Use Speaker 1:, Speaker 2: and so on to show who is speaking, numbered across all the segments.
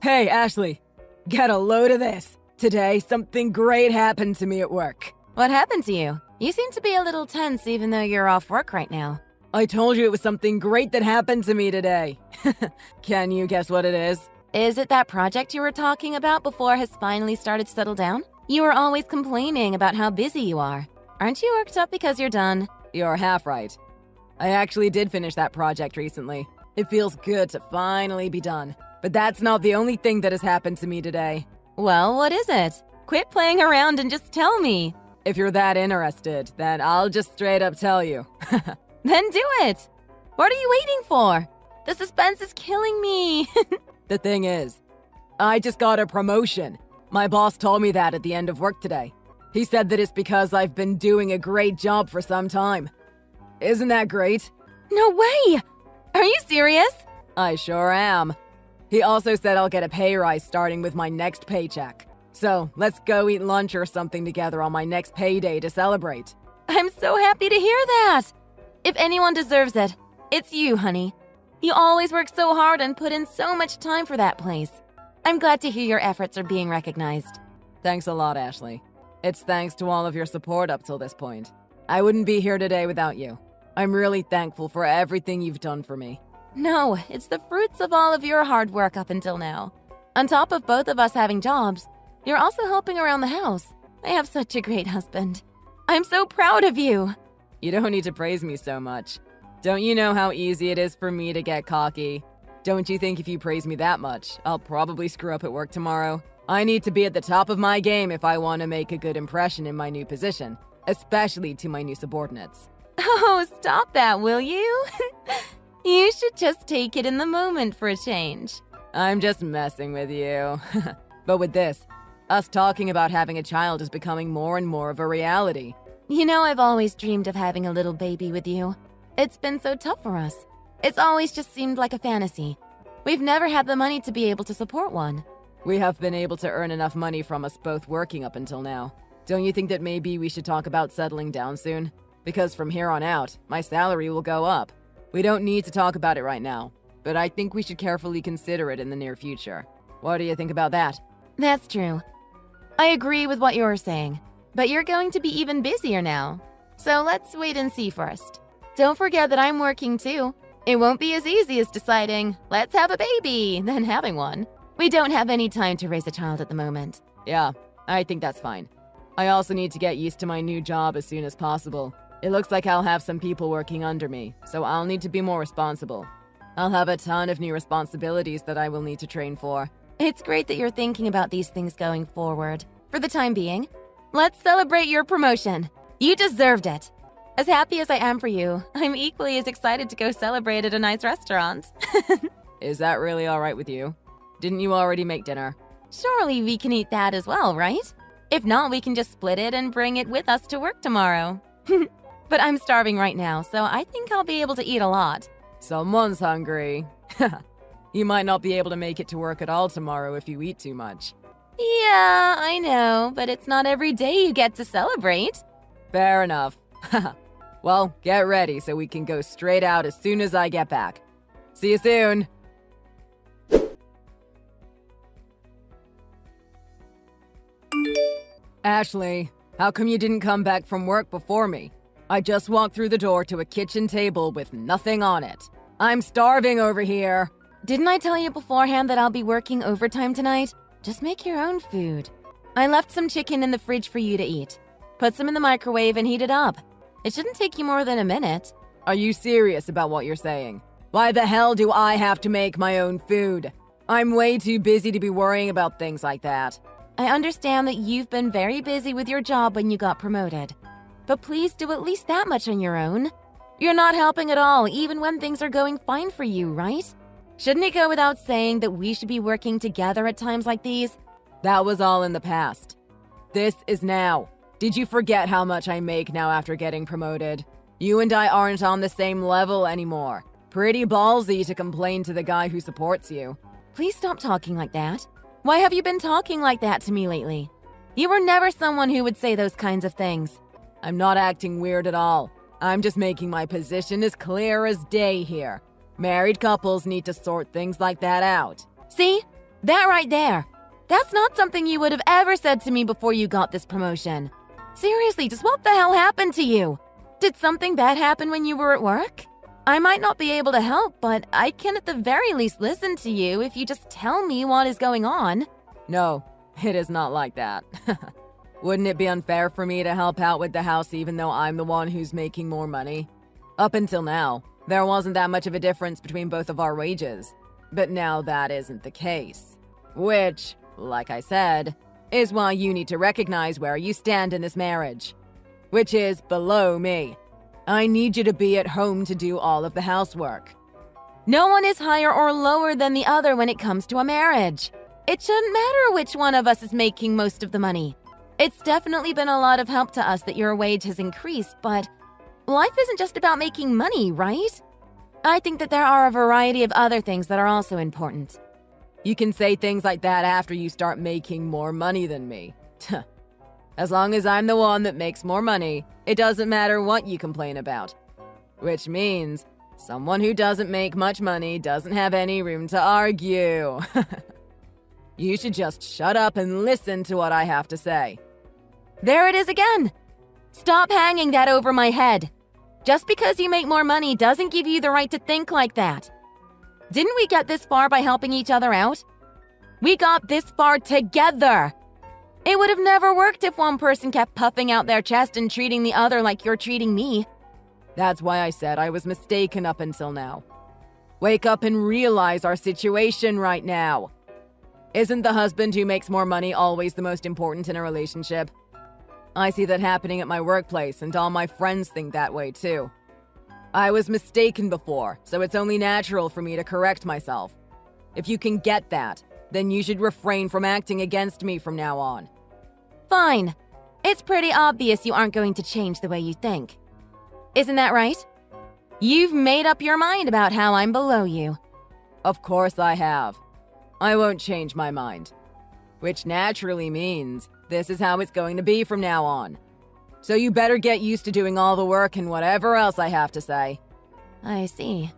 Speaker 1: Hey, Ashley, get a load of this. Today, something great happened to me at work.
Speaker 2: What happened to you? You seem to be a little tense even though you're off work right now.
Speaker 1: I told you it was something great that happened to me today. Can you guess what it is?
Speaker 2: Is it that project you were talking about before has finally started to settle down? You were always complaining about how busy you are. Aren't you worked up because you're done?
Speaker 1: You're half right. I actually did finish that project recently. It feels good to finally be done. But that's not the only thing that has happened to me today.
Speaker 2: Well, what is it? Quit playing around and just tell me.
Speaker 1: If you're that interested, then I'll just straight up tell you.
Speaker 2: Then do it! What are you waiting for? The suspense is killing me.
Speaker 1: The thing is, I just got a promotion. My boss told me that at the end of work today. He said that it's because I've been doing a great job for some time. Isn't that great?
Speaker 2: No way! Are you serious?
Speaker 1: I sure am. He also said I'll get a pay rise starting with my next paycheck. So let's go eat lunch or something together on my next payday to celebrate.
Speaker 2: I'm so happy to hear that! If anyone deserves it, it's you, honey. You always work so hard and put in so much time for that place. I'm glad to hear your efforts are being recognized.
Speaker 1: Thanks a lot, Ashley. It's thanks to all of your support up till this point. I wouldn't be here today without you. I'm really thankful for everything you've done for me.
Speaker 2: No, it's the fruits of all of your hard work up until now. On top of both of us having jobs, you're also helping around the house. I have such a great husband. I'm so proud of you.
Speaker 1: You don't need to praise me so much. Don't you know how easy it is for me to get cocky? Don't you think if you praise me that much, I'll probably screw up at work tomorrow? I need to be at the top of my game if I want to make a good impression in my new position, especially to my new subordinates.
Speaker 2: Oh, stop that, will you? You should just take it in the moment for a change.
Speaker 1: I'm just messing with you. But with this, us talking about having a child is becoming more and more of a reality.
Speaker 2: You know, I've always dreamed of having a little baby with you. It's been so tough for us. It's always just seemed like a fantasy. We've never had the money to be able to support one.
Speaker 1: We have been able to earn enough money from us both working up until now. Don't you think that maybe we should talk about settling down soon? Because from here on out, my salary will go up. We don't need to talk about it right now, but I think we should carefully consider it in the near future. What do you think about that?
Speaker 2: That's true. I agree with what you're saying, but you're going to be even busier now. So let's wait and see first. Don't forget that I'm working too. It won't be as easy as deciding, let's have a baby, than having one. We don't have any time to raise a child at the moment.
Speaker 1: Yeah, I think that's fine. I also need to get used to my new job as soon as possible. It looks like I'll have some people working under me, so I'll need to be more responsible. I'll have a ton of new responsibilities that I will need to train for.
Speaker 2: It's great that you're thinking about these things going forward. For the time being, let's celebrate your promotion. You deserved it. As happy as I am for you, I'm equally as excited to go celebrate at a nice restaurant.
Speaker 1: Is that really all right with you? Didn't you already make dinner?
Speaker 2: Surely we can eat that as well, right? If not, we can just split it and bring it with us to work tomorrow. But I'm starving right now, so I think I'll be able to eat a lot.
Speaker 1: Someone's hungry. You might not be able to make it to work at all tomorrow if you eat too much.
Speaker 2: Yeah, I know, but it's not every day you get to celebrate.
Speaker 1: Fair enough. Well, get ready so we can go straight out as soon as I get back. See you soon! Ashley, how come you didn't come back from work before me? I just walked through the door to a kitchen table with nothing on it. I'm starving over here.
Speaker 2: Didn't I tell you beforehand that I'll be working overtime tonight? Just make your own food. I left some chicken in the fridge for you to eat. Put some in the microwave and heat it up. It shouldn't take you more than a minute.
Speaker 1: Are you serious about what you're saying? Why the hell do I have to make my own food? I'm way too busy to be worrying about things like that.
Speaker 2: I understand that you've been very busy with your job when you got promoted. But please do at least that much on your own. You're not helping at all, even when things are going fine for you, right? Shouldn't it go without saying that we should be working together at times like these?
Speaker 1: That was all in the past. This is now. Did you forget how much I make now after getting promoted? You and I aren't on the same level anymore. Pretty ballsy to complain to the guy who supports you.
Speaker 2: Please stop talking like that. Why have you been talking like that to me lately? You were never someone who would say those kinds of things.
Speaker 1: I'm not acting weird at all. I'm just making my position as clear as day here. Married couples need to sort things like that out.
Speaker 2: See? That right there. That's not something you would have ever said to me before you got this promotion. Seriously, just what the hell happened to you? Did something bad happen when you were at work? I might not be able to help, but I can at the very least listen to you if you just tell me what is going on.
Speaker 1: No, it is not like that. Wouldn't it be unfair for me to help out with the house even though I'm the one who's making more money? Up until now, there wasn't that much of a difference between both of our wages. But now that isn't the case. Which, like I said, is why you need to recognize where you stand in this marriage. Which is below me. I need you to be at home to do all of the housework.
Speaker 2: No one is higher or lower than the other when it comes to a marriage. It shouldn't matter which one of us is making most of the money. It's definitely been a lot of help to us that your wage has increased, but life isn't just about making money, right? I think that there are a variety of other things that are also important.
Speaker 1: You can say things like that after you start making more money than me. As long as I'm the one that makes more money, it doesn't matter what you complain about. Which means someone who doesn't make much money doesn't have any room to argue. You should just shut up and listen to what I have to say.
Speaker 2: There it is again. Stop hanging that over my head. Just because you make more money doesn't give you the right to think like that. Didn't we get this far by helping each other out? We got this far together. It would have never worked if one person kept puffing out their chest and treating the other like you're treating me.
Speaker 1: That's why I said I was mistaken up until now. Wake up and realize our situation right now. Isn't the husband who makes more money always the most important in a relationship? I see that happening at my workplace, and all my friends think that way too. I was mistaken before, so it's only natural for me to correct myself. If you can get that, then you should refrain from acting against me from now on.
Speaker 2: Fine. It's pretty obvious you aren't going to change the way you think. Isn't that right? You've made up your mind about how I'm below you.
Speaker 1: Of course I have. I won't change my mind. Which naturally means this is how it's going to be from now on. So you better get used to doing all the work and whatever else I have to say.
Speaker 2: I see.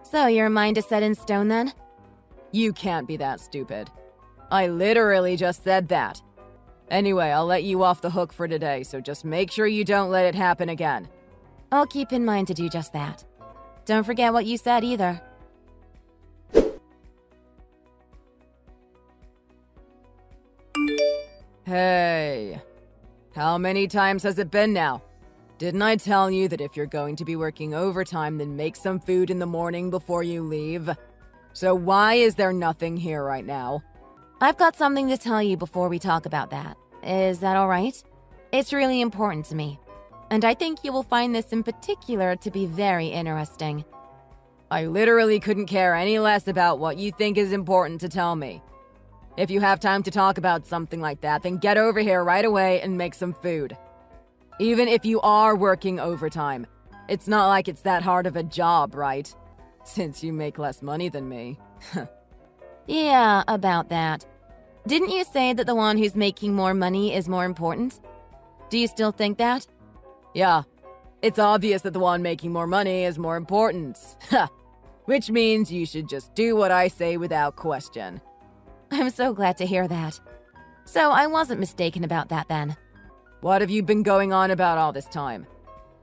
Speaker 2: So your mind is set in stone then?
Speaker 1: You can't be that stupid. I literally just said that. Anyway, I'll let you off the hook for today, so just make sure you don't let it happen again.
Speaker 2: I'll keep in mind to do just that. Don't forget what you said either.
Speaker 1: Hey, how many times has it been now? Didn't I tell you that if you're going to be working overtime, then make some food in the morning before you leave? So why is there nothing here right now?
Speaker 2: I've got something to tell you before we talk about that. Is that all right? It's really important to me. And I think you will find this in particular to be very interesting.
Speaker 1: I literally couldn't care any less about what you think is important to tell me. If you have time to talk about something like that, then get over here right away and make some food. Even if you are working overtime, it's not like it's that hard of a job, right? Since you make less money than me.
Speaker 2: Yeah, about that. Didn't you say that the one who's making more money is more important? Do you still think that?
Speaker 1: Yeah, it's obvious that the one making more money is more important. Which means you should just do what I say without question.
Speaker 2: I'm so glad to hear that. So I wasn't mistaken about that then.
Speaker 1: What have you been going on about all this time?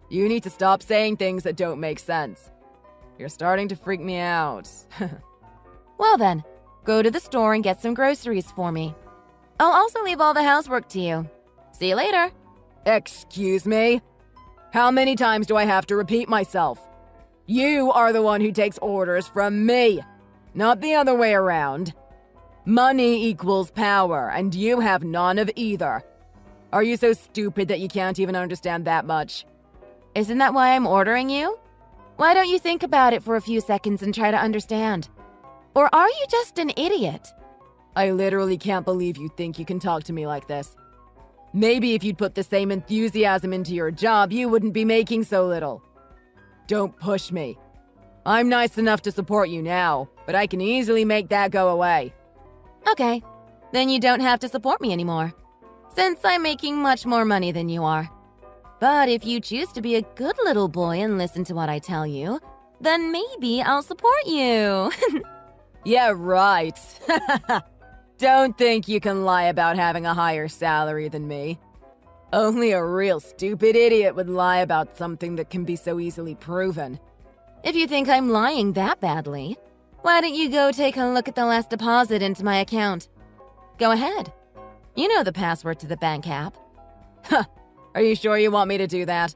Speaker 1: You need to stop saying things that don't make sense. You're starting to freak me out.
Speaker 2: Well then, go to the store and get some groceries for me. I'll also leave all the housework to you. See you later.
Speaker 1: Excuse me? How many times do I have to repeat myself? You are the one who takes orders from me, not the other way around. Money equals power, and you have none of either. Are you so stupid that you can't even understand that much?
Speaker 2: Isn't that why I'm ordering you? Why don't you think about it for a few seconds and try to understand? Or are you just an idiot?
Speaker 1: I literally can't believe you think you can talk to me like this. Maybe if you'd put the same enthusiasm into your job, you wouldn't be making so little. Don't push me. I'm nice enough to support you now, but I can easily make that go away.
Speaker 2: Okay, then you don't have to support me anymore, since I'm making much more money than you are. But if you choose to be a good little boy and listen to what I tell you, then maybe I'll support you.
Speaker 1: Yeah, right. Don't think you can lie about having a higher salary than me. Only a real stupid idiot would lie about something that can be so easily proven.
Speaker 2: If you think I'm lying that badly, why don't you go take a look at the last deposit into my account? Go ahead. You know the password to the bank app.
Speaker 1: Huh. Are you sure you want me to do that?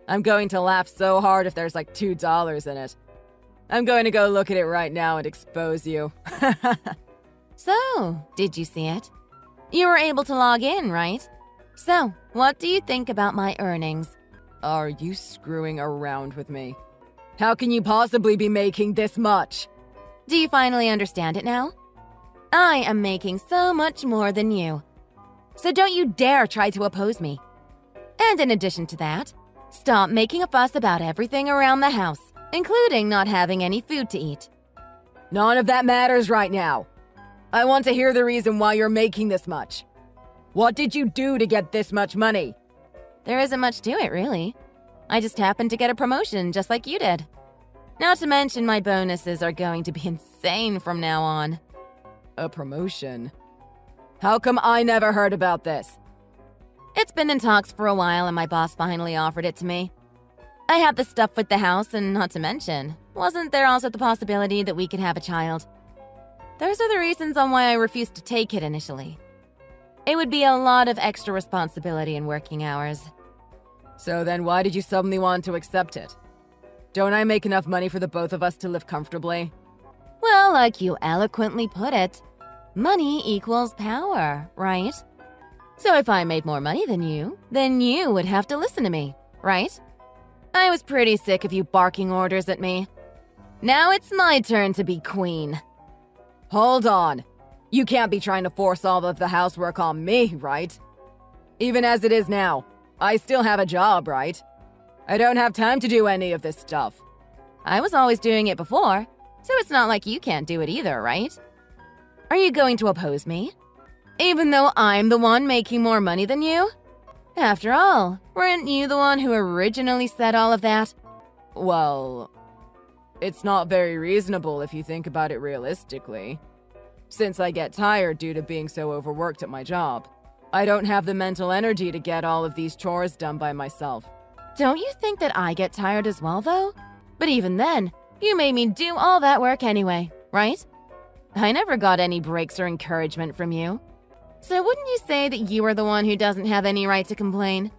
Speaker 1: I'm going to laugh so hard if there's like $2 in it. I'm going to go look at it right now and expose you.
Speaker 2: So, did you see it? You were able to log in, right? So, what do you think about my earnings?
Speaker 1: Are you screwing around with me? How can you possibly be making this much?
Speaker 2: Do you finally understand it now? I am making so much more than you. So don't you dare try to oppose me. And in addition to that, stop making a fuss about everything around the house, including not having any food to eat.
Speaker 1: None of that matters right now. I want to hear the reason why you're making this much. What did you do to get this much money?
Speaker 2: There isn't much to it, really. I just happened to get a promotion just like you did. Not to mention my bonuses are going to be insane from now on.
Speaker 1: A promotion? How come I never heard about this?
Speaker 2: It's been in talks for a while and my boss finally offered it to me. I had the stuff with the house, and not to mention, wasn't there also the possibility that we could have a child? Those are the reasons on why I refused to take it initially. It would be a lot of extra responsibility and working hours.
Speaker 1: So then why did you suddenly want to accept it? Don't I make enough money for the both of us to live comfortably?
Speaker 2: Well, like you eloquently put it, money equals power, right? So if I made more money than you, then you would have to listen to me, right? I was pretty sick of you barking orders at me. Now it's my turn to be queen.
Speaker 1: Hold on. You can't be trying to force all of the housework on me, right? Even as it is now, I still have a job, right? I don't have time to do any of this stuff.
Speaker 2: I was always doing it before, so it's not like you can't do it either, right? Are you going to oppose me? Even though I'm the one making more money than you? After all, weren't you the one who originally said all of that?
Speaker 1: Well, it's not very reasonable if you think about it realistically. Since I get tired due to being so overworked at my job, I don't have the mental energy to get all of these chores done by myself.
Speaker 2: Don't you think that I get tired as well, though? But even then, you made me do all that work anyway, right? I never got any breaks or encouragement from you. So wouldn't you say that you are the one who doesn't have any right to complain?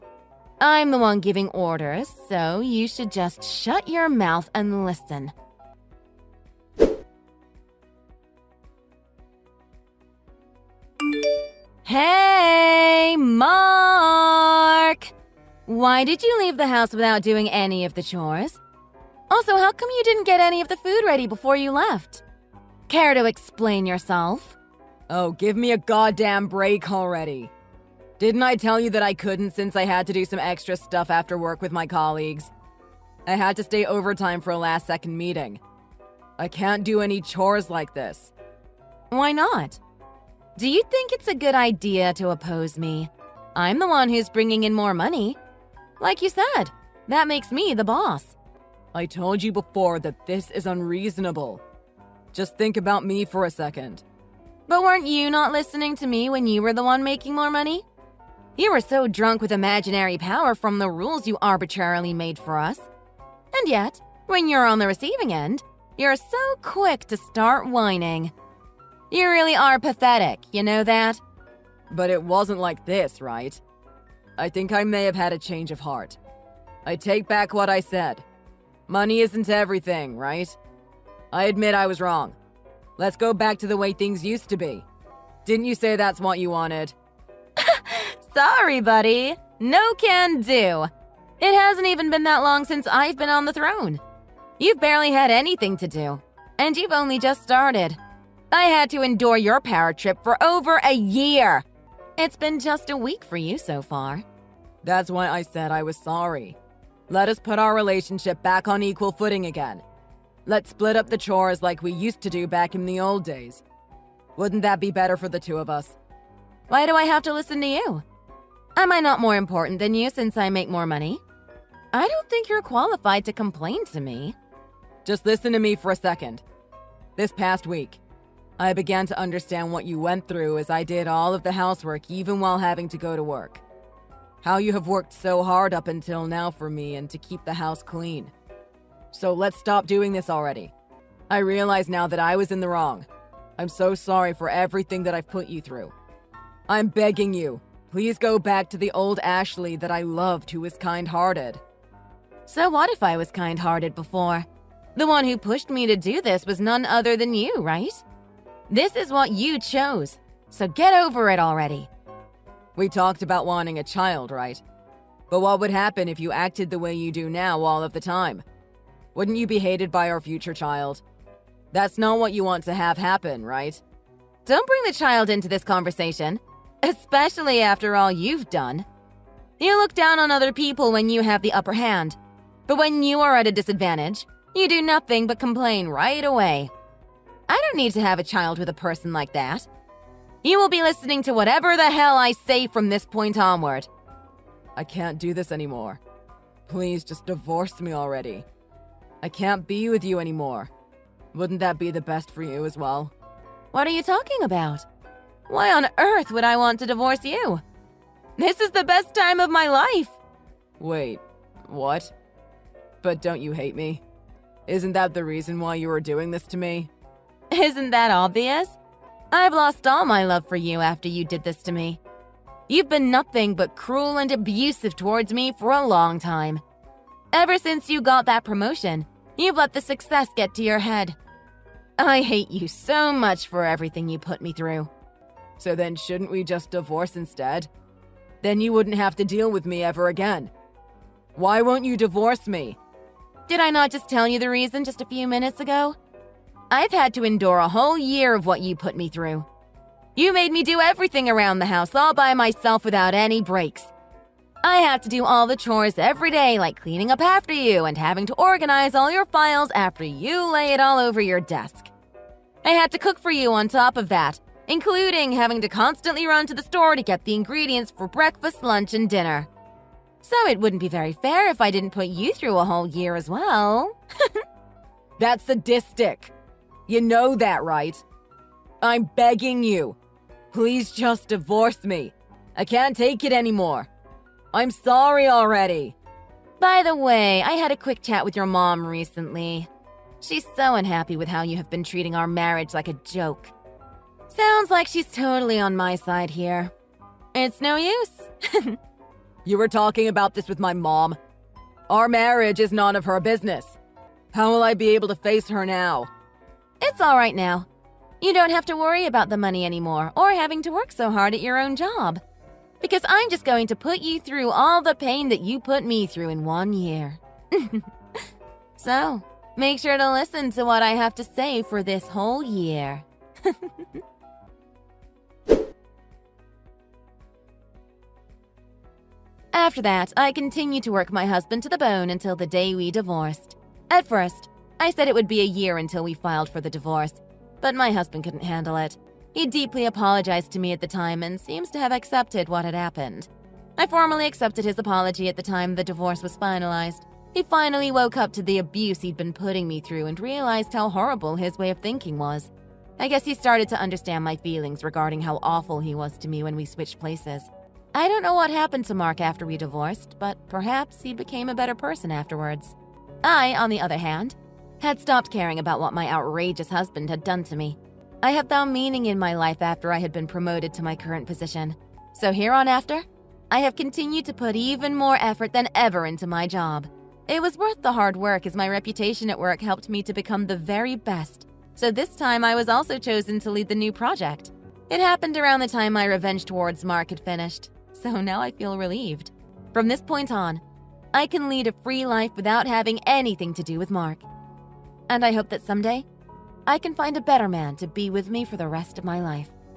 Speaker 2: I'm the one giving orders, so you should just shut your mouth and listen. Hey, Mark! Why did you leave the house without doing any of the chores? Also, how come you didn't get any of the food ready before you left? Care to explain yourself?
Speaker 1: Oh, give me a goddamn break already. Didn't I tell you that I couldn't since I had to do some extra stuff after work with my colleagues? I had to stay overtime for a last-second meeting. I can't do any chores like this.
Speaker 2: Why not? Do you think it's a good idea to oppose me? I'm the one who's bringing in more money. Like you said, that makes me the boss.
Speaker 1: I told you before that this is unreasonable. Just think about me for a second.
Speaker 2: But weren't you not listening to me when you were the one making more money? You were so drunk with imaginary power from the rules you arbitrarily made for us. And yet, when you're on the receiving end, you're so quick to start whining. You really are pathetic, you know that?
Speaker 1: But it wasn't like this, right? I think I may have had a change of heart. I take back what I said. Money isn't everything, right? I admit I was wrong. Let's go back to the way things used to be. Didn't you say that's what you wanted?
Speaker 2: Sorry, buddy. No can do. It hasn't even been that long since I've been on the throne. You've barely had anything to do. And you've only just started. I had to endure your power trip for over a year. It's been just a week for you so far.
Speaker 1: That's why I said I was sorry. Let us put our relationship back on equal footing again. Let's split up the chores like we used to do back in the old days. Wouldn't that be better for the two of us?
Speaker 2: Why do I have to listen to you? Am I not more important than you since I make more money? I don't think you're qualified to complain to me.
Speaker 1: Just listen to me for a second. This past week, I began to understand what you went through as I did all of the housework even while having to go to work. How you have worked so hard up until now for me and to keep the house clean. So let's stop doing this already. I realize now that I was in the wrong. I'm so sorry for everything that I've put you through. I'm begging you, please go back to the old Ashley that I loved who was kind-hearted.
Speaker 2: So what if I was kind-hearted before? The one who pushed me to do this was none other than you, right? This is what you chose, so get over it already.
Speaker 1: We talked about wanting a child, right? But what would happen if you acted the way you do now all of the time? Wouldn't you be hated by our future child? That's not what you want to have happen, right?
Speaker 2: Don't bring the child into this conversation, especially after all you've done. You look down on other people when you have the upper hand, but when you are at a disadvantage, you do nothing but complain right away. I don't need to have a child with a person like that. You will be listening to whatever the hell I say from this point onward.
Speaker 1: I can't do this anymore. Please just divorce me already. I can't be with you anymore. Wouldn't that be the best for you as well?
Speaker 2: What are you talking about? Why on earth would I want to divorce you? This is the best time of my life.
Speaker 1: Wait, what? But don't you hate me? Isn't that the reason why you were doing this to me?
Speaker 2: Isn't that obvious? I've lost all my love for you after you did this to me. You've been nothing but cruel and abusive towards me for a long time. Ever since you got that promotion, you've let the success get to your head. I hate you so much for everything you put me through.
Speaker 1: So then shouldn't we just divorce instead? Then you wouldn't have to deal with me ever again. Why won't you divorce me?
Speaker 2: Did I not just tell you the reason just a few minutes ago? I've had to endure a whole year of what you put me through. You made me do everything around the house all by myself without any breaks. I have to do all the chores every day, like cleaning up after you and having to organize all your files after you lay it all over your desk. I had to cook for you on top of that, including having to constantly run to the store to get the ingredients for breakfast, lunch, and dinner. So it wouldn't be very fair if I didn't put you through a whole year as well.
Speaker 1: That's sadistic. You know that, right? I'm begging you. Please just divorce me. I can't take it anymore. I'm sorry already.
Speaker 2: By the way, I had a quick chat with your mom recently. She's so unhappy with how you have been treating our marriage like a joke. Sounds like she's totally on my side here. It's no use.
Speaker 1: You were talking about this with my mom. Our marriage is none of her business. How will I be able to face her now?
Speaker 2: It's all right now. You don't have to worry about the money anymore or having to work so hard at your own job. Because I'm just going to put you through all the pain that you put me through in 1 year. So, make sure to listen to what I have to say for this whole year. After that, I continued to work my husband to the bone until the day we divorced. At first, I said it would be a year until we filed for the divorce, but my husband couldn't handle it. He deeply apologized to me at the time and seems to have accepted what had happened. I formally accepted his apology at the time the divorce was finalized. He finally woke up to the abuse he'd been putting me through and realized how horrible his way of thinking was. I guess he started to understand my feelings regarding how awful he was to me when we switched places. I don't know what happened to Mark after we divorced, but perhaps he became a better person afterwards. I, on the other hand, had stopped caring about what my outrageous husband had done to me. I have found meaning in my life after I had been promoted to my current position. So here on after, I have continued to put even more effort than ever into my job. It was worth the hard work as my reputation at work helped me to become the very best. So this time I was also chosen to lead the new project. It happened around the time my revenge towards Mark had finished. So now I feel relieved. From this point on, I can lead a free life without having anything to do with Mark. And I hope that someday, I can find a better man to be with me for the rest of my life.